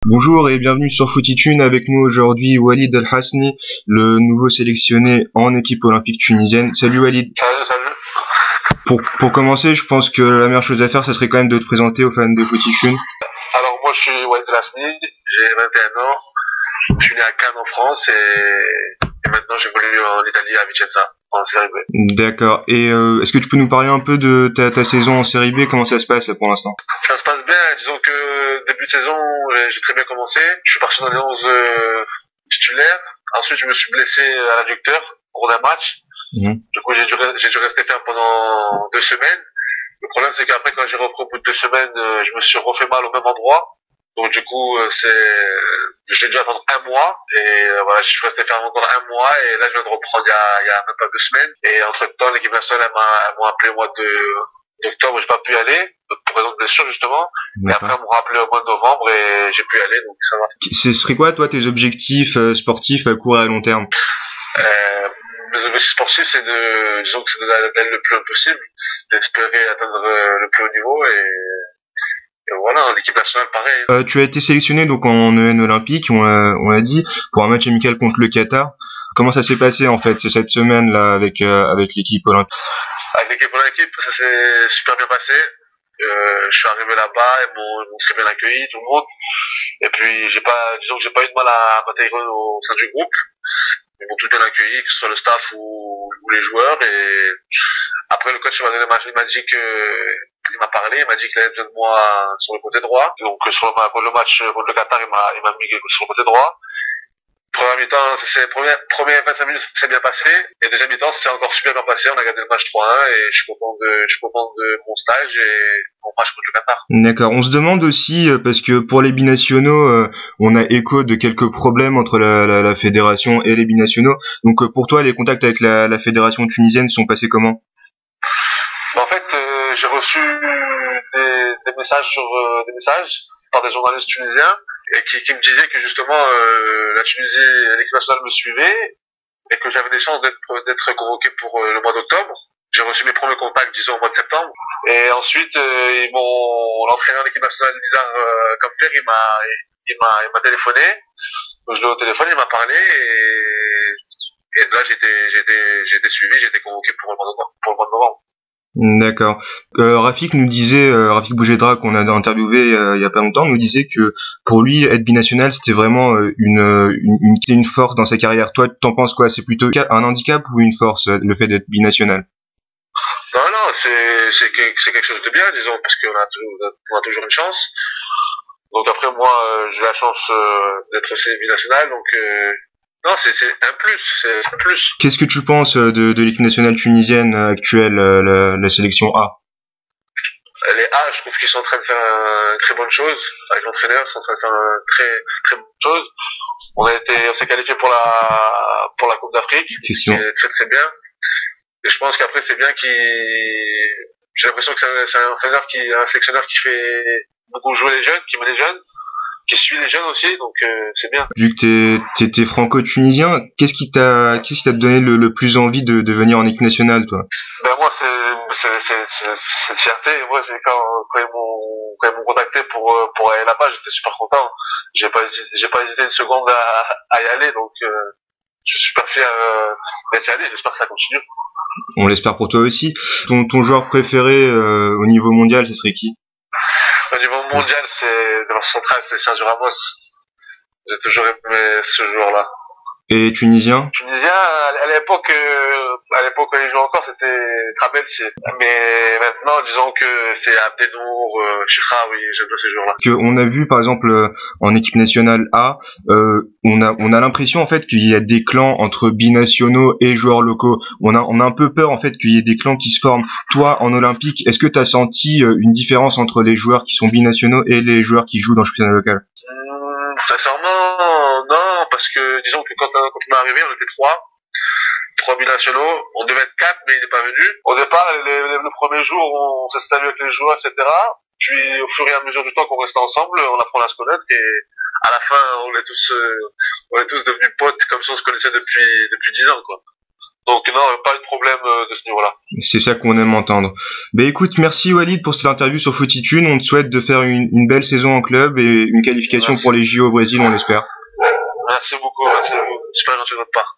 Bonjour et bienvenue sur Footitune. Avec nous aujourd'hui Walid El Hasni, le nouveau sélectionné en équipe olympique tunisienne. Salut Walid. Salut. Pour commencer, je pense que la meilleure chose à faire, ça serait quand même de te présenter aux fans de Footitune. Alors moi je suis Walid El Hasni, j'ai 21 ans, je suis né à Cannes en France et maintenant j'évolue en Italie à Vicenza, en Série B. D'accord. Et est-ce que tu peux nous parler un peu de ta saison en Série B? Comment ça se passe là, pour l'instant? Ça se passe bien, disons que début de saison j'ai très bien commencé, je suis parti dans les 11 titulaires, ensuite je me suis blessé à l'adducteur au cours d'un match. Du coup, j'ai dû rester ferme pendant 2 semaines. Le problème, c'est qu'après, quand j'ai repris au bout de 2 semaines, je me suis refait mal au même endroit. Donc, du coup, j'ai dû attendre 1 mois. Et voilà, je suis resté ferme encore 1 mois. Et là, je viens de reprendre il y a même pas 2 semaines. Et entre-temps, l'équipe nationale, elle m'a appelé au mois d'octobre. J'ai pas pu y aller pour raison de blessure, justement. Et après, elle m'a rappelé au mois de novembre et j'ai pu y aller. Donc, ça va. Ce serait quoi, toi, tes objectifs sportifs à court et à long terme? Mes objectifs sportifs, c'est disons que c'est d'aller le plus haut possible, d'espérer atteindre le plus haut niveau et voilà, en équipe nationale, pareil. Tu as été sélectionné donc en EN olympique, on l'a dit, pour un match amical contre le Qatar. Comment ça s'est passé en fait cette semaine là avec l'équipe olympique? Avec l'équipe olympique, ça s'est super bien passé. Je suis arrivé là-bas, ils m'ont très bien accueilli, tout le monde. Et puis disons que j'ai pas eu de mal à m'intégrer au sein du groupe. Ils m'ont tous bien accueilli, que ce soit le staff ou les joueurs. Et après, le coach il m'a dit il m'a parlé, il m'a dit qu'il avait besoin de moi sur le côté droit. Donc sur le match contre le Qatar, il m'a mis sur le côté droit. Première mi-temps, premier 25 minutes, ça s'est bien passé. Et deuxième mi-temps, ça s'est encore super bien passé. On a gagné le match 3-1 et je suis content de mon stage et mon match contre le Qatar. D'accord. On se demande aussi, parce que pour les binationaux, on a écho de quelques problèmes entre la fédération et les binationaux. Donc pour toi, les contacts avec la fédération tunisienne sont passés comment? En fait, j'ai reçu des messages des messages par des journalistes tunisiens et qui me disaient que justement la Tunisie, l'équipe nationale me suivait et que j'avais des chances d'être convoqué pour le mois d'octobre. J'ai reçu mes premiers contacts, disons, au mois de septembre. Et ensuite, l'entraîneur de l'équipe nationale, Nizar Kamfer, il m'a téléphoné. Donc je l'ai au téléphone, il m'a parlé et là, j'ai été suivi, j'ai été convoqué pour le mois de novembre. D'accord. Rafik Boujedra, qu'on a interviewé il y a pas longtemps, nous disait que pour lui être binational c'était vraiment une force dans sa carrière. Toi, t'en penses quoi? C'est plutôt un handicap ou une force, le fait d'être binational? Non, c'est quelque chose de bien, disons, parce qu'on a toujours une chance. Donc après moi, j'ai la chance d'être aussi binational, donc non, c'est un plus, c'est un plus. Qu'est-ce que tu penses de l'équipe nationale tunisienne actuelle, la sélection A? Les A, je trouve qu'ils sont en train de faire une très bonne chose avec l'entraîneur, ils sont en train de faire une très très bonne chose. On s'est qualifié pour la Coupe d'Afrique, ce qui est très très bien. Et je pense qu'après c'est bien j'ai l'impression que c'est un sélectionneur qui fait beaucoup jouer les jeunes, qui met les jeunes, qui suit les jeunes aussi, donc c'est bien. Vu que t'es franco-tunisien, qu'est-ce qui t'a donné le plus envie de venir en équipe nationale, toi? Ben moi c'est fierté. Moi c'est quand ils m'ont contacté pour aller là-bas, j'étais super content. J'ai pas hésité une seconde à y aller, donc je suis super fier d'être allé. J'espère que ça continue. On l'espère pour toi aussi. Ton joueur préféré au niveau mondial, ce serait qui? Au niveau mondial, c'est défenseur central, c'est Sergio Ramos. J'ai toujours aimé ce joueur-là. Et tunisien? Tunisien, à l'époque où il jouait encore, c'était Krabelsi. Mais maintenant, disons que c'est Abdenour, Chiraoui, j'aime bien ces joueurs-là. On a vu, par exemple, en équipe nationale A, on a l'impression, en fait, qu'il y a des clans entre binationaux et joueurs locaux. On a un peu peur, en fait, qu'il y ait des clans qui se forment. Toi, en olympique, est-ce que t'as senti une différence entre les joueurs qui sont binationaux et les joueurs qui jouent dans le championnat local? Sincèrement, non, parce que disons que quand on est arrivé, on était trois binationaux. On devait être 4, mais il n'est pas venu. Au départ, le premier jour, on s'est salué avec les joueurs, etc. Puis au fur et à mesure du temps qu'on restait ensemble, on apprend à se connaître et à la fin, on est tous devenus potes comme si on se connaissait depuis 10 ans, quoi. Donc non, pas de problème de ce niveau-là. C'est ça qu'on aime entendre. Ben écoute, merci Walid pour cette interview sur Footitude. On te souhaite de faire une belle saison en club et une qualification pour les JO au Brésil, on l'espère. Merci beaucoup, super gentil de votre part.